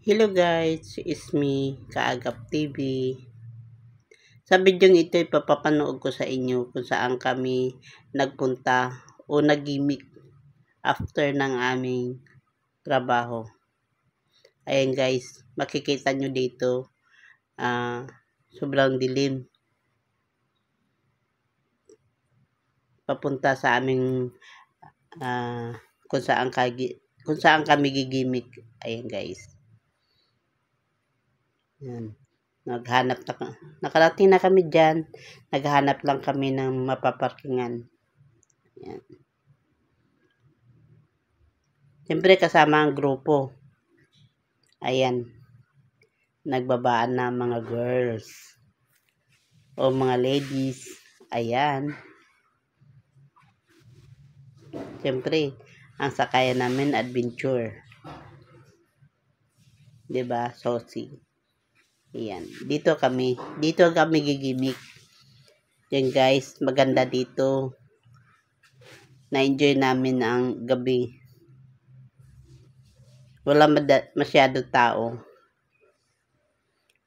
Hello guys, it's me, Kaagap TV. Sa video ito ipapapanood ko sa inyo kung saan kami nagpunta o nagimik after ng aming trabaho. Ayan guys, makikita nyo dito, sobrang dilim. Papunta sa aming kung saan kami gigimik. Ayan guys. Yan. Nakarating na kami dyan. Naghanap lang kami ng mapaparkingan. Yan. Siyempre kasama ang grupo. Ayan. Nagbabaan na mga girls. O mga ladies. Ayan. Siyempre, ang sakayan namin adventure. 'Di ba? Sosi. Ayan. Dito kami gigimik. Yan guys, maganda dito. Na-enjoy namin ang gabi. Wala masyado tao.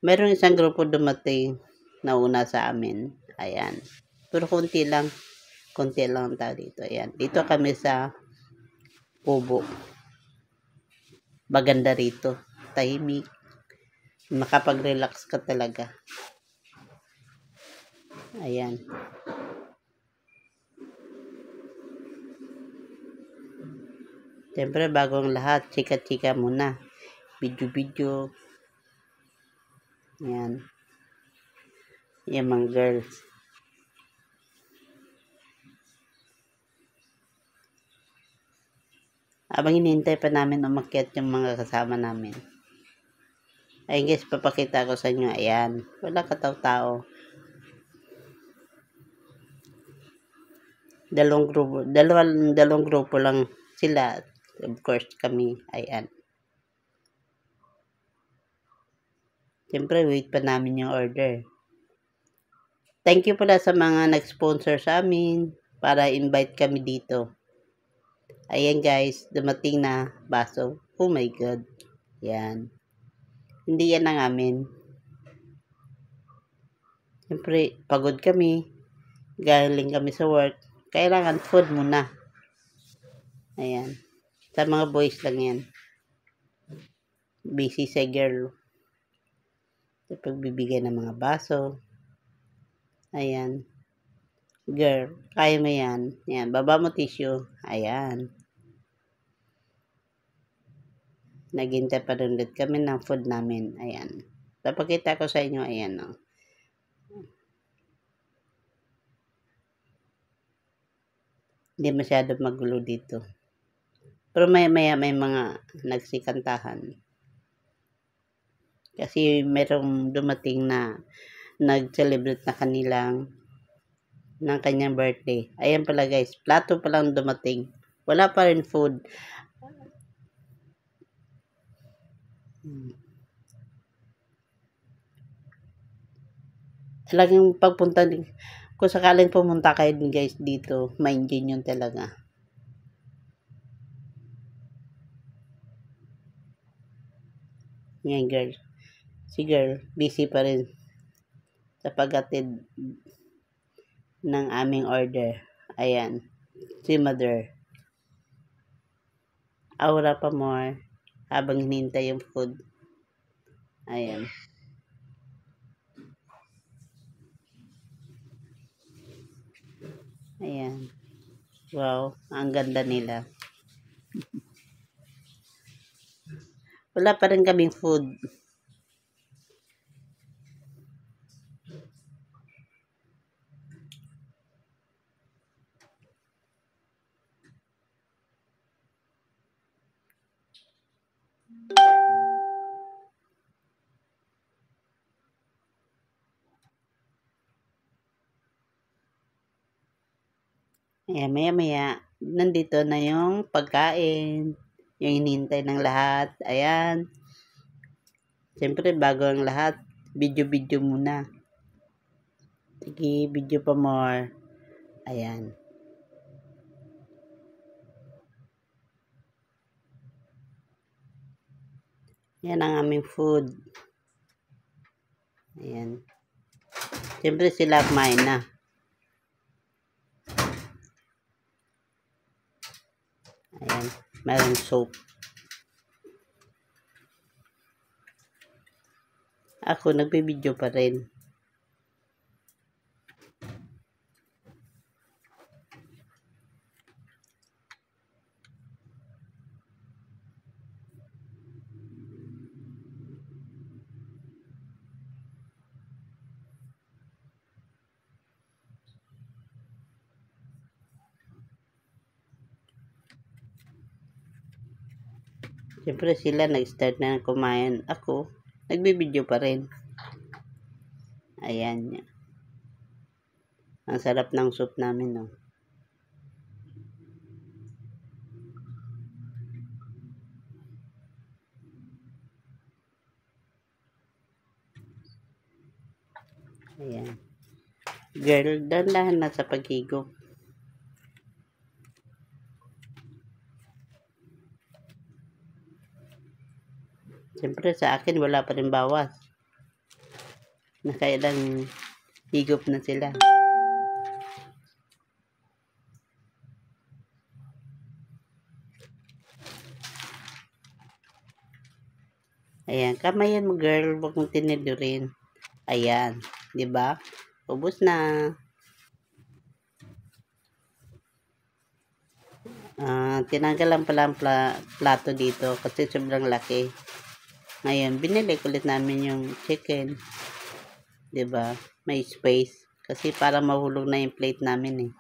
Meron isang grupo dumating na una sa amin. Ayan. Pero konti lang ang tao dito. Ayan. Dito kami sa Kubo. Maganda rito. Tahimik. Makapag-relax ka talaga. Ayan. Siyempre, bago ang lahat, chika-chika muna. Video-video. Ayan. Yan mga girls. Habang hinihintay pa namin umakyat yung mga kasama namin. Ayun guys, papakita ko sa inyo. Ayan. Wala kataw-tao. Dalawang grupo lang sila. Of course, kami. Ayan. Siyempre, wait pa namin yung order. Thank you pala sa mga nag-sponsor sa amin para invite kami dito. Ayan guys, dumating na baso. Oh my God. Yan. Hindi yan ang amin. Siyempre, pagod kami. Galing kami sa work. Kailangan food muna. Ayan. Sa mga boys lang yan. Busy sa girl. Sa pagbibigay ng mga baso. Ayan. Girl, kaya mo yan. Ayan, baba mo tissue. Ayan. Naghintay pa rin ulit kami ng food namin. Ayan. Papakita ko sa inyo. Ayan, no. Hindi masyado magulo dito. Pero may mga nagsikantahan. Kasi merong dumating na nag-celebrate na ng kanyang birthday. Ayan pala guys, plato pa lang dumating. Wala pa rin food. Talagang pagpunta, kung sakaling pumunta kayo din guys dito, ma-enjoy nyo talaga. Ngayon girl, si girl, busy pa rin sa pag-atid ng aming order. Ayan, si mother. Aura pa more habang hinintay yung food. Ayan. Ayan. Wow, ang ganda nila. Wala pa rin kaming food. Ayan, maya-maya, nandito na yung pagkain. Yung hinihintay ng lahat. Ayan. Siyempre, bago ang lahat, video-video muna. Sige, video pa more. Ayan. Yan ang aming food. Ayan. Siyempre sila kumain na. Ayan. Mayroong soap. Ako, nagbibideo pa rin. Siyempre sila nag-start na kumain. Ako, nagbibideo pa rin. Ayan. Ang sarap ng soup namin, no. Ayan. Girl, dahan-dahan na sa paghigop. Siyempre sa akin wala pa rin bawas. Nakailang higop na sila. Ayan, kamayan mo girl, huwag mong tinidurin. Ayan, 'di ba? Ubos na. Tinanggal lang pala ang plato dito kasi sobrang laki. Ngayon, binili ulit namin yung chicken. 'Di ba? May space kasi para mahulog na yung plate namin eh.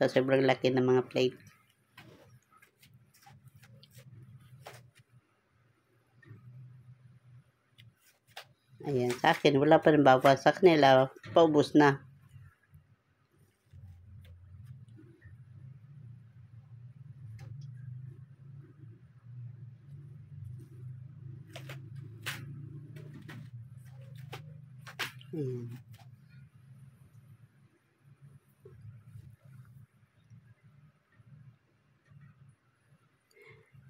So, sobrang laki ng mga plate. Ayan, sa akin wala pa rin bawas. Sa kanila, paubos na. Ayan.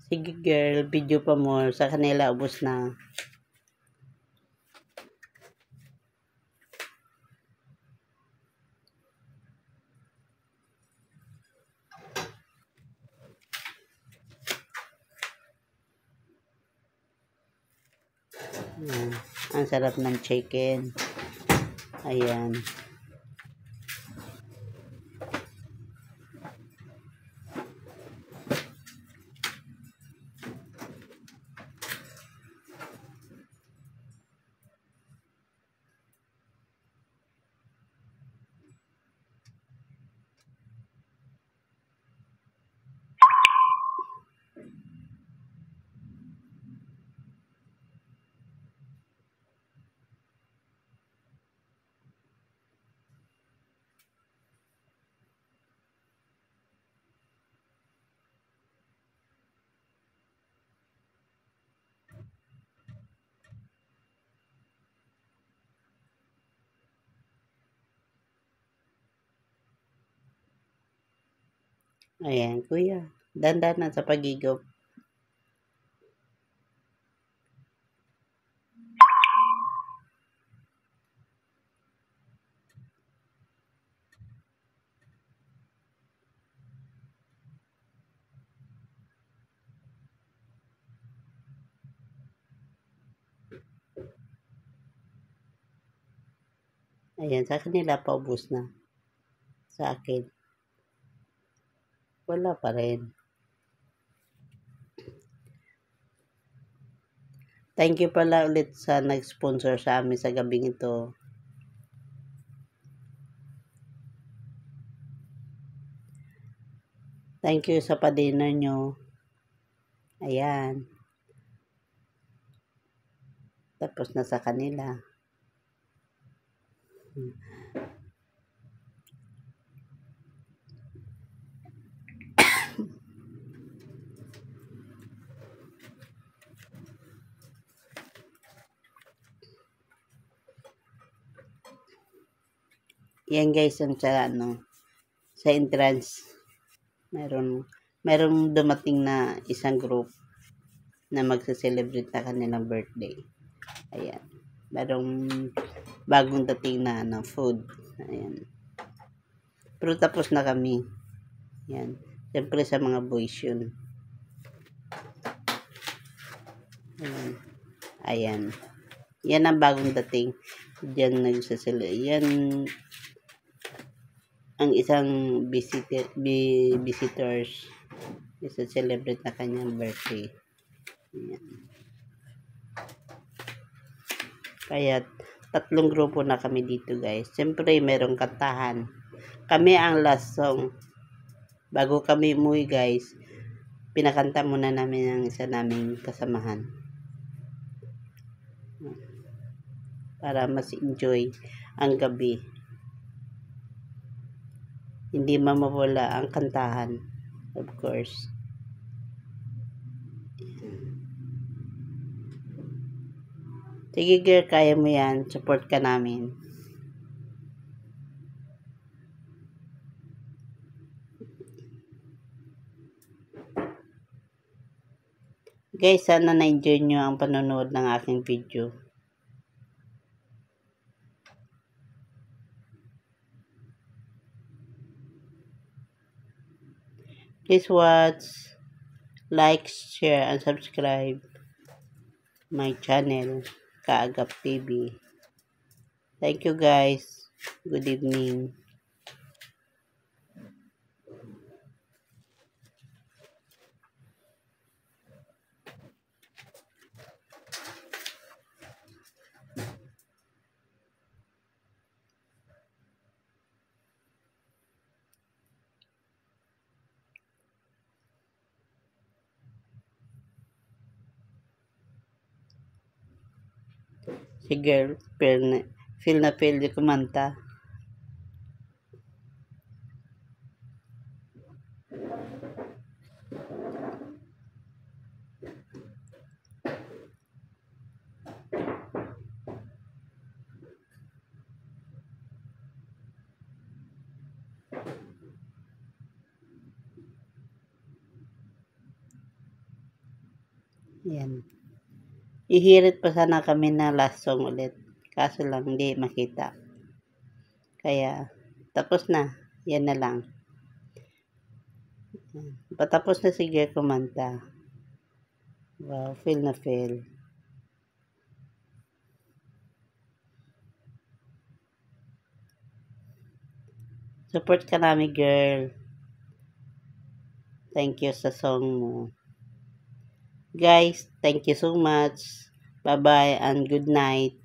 Sige girl, video pa mo. Sa kanila, ubos na. Ayan. Ang sarap ng chicken. Ayan. Ayan, kuya. Dandan na sa pagigop. Ayan, sa kanila paubos na. Sa akin, wala pa rin. Thank you pala ulit sa nag-sponsor sa amin sa gabing ito. Thank you sa pa-dinner nyo. Ayan. Tapos na sa kanila. Yan guys, yung sa entrance. Merong dumating na isang group na magse-celebrate na kanilang birthday. Ayan. Merong bagong dating na food. Ayan. Pero tapos na kami. Ayan. Siyempre sa mga boys yun. Ayan. Ayan. Yan ang bagong dating. Diyan nagsaselebrate. Yan ang isang visitors isa-celebrate na kanyang birthday. Ayan. Kaya 3 grupo na kami dito guys. Siyempre merong kantahan. Kami ang last song. Bago kami umuwi guys, pinakanta muna namin ang isa naming kasamahan. Para mas enjoy ang gabi. Hindi mamawala ang kantahan. Of course. Sige girl, kaya mo yan. Support ka namin. Guys, sana na-enjoy nyo ang panonood ng aking video. Please watch, like, share, and subscribe my channel, Kaagap TV. Thank you guys. Good evening. Si girl, feel na feel di kumanta. Yan. Ihirit pa sana kami na last song ulit. Kaso lang hindi makita. Kaya tapos na. Yan na lang. Patapos na si girl kumanta. Wow, feel na feel. Support ka namin girl. Thank you sa song mo. Guys, thank you so much. Bye-bye and good night.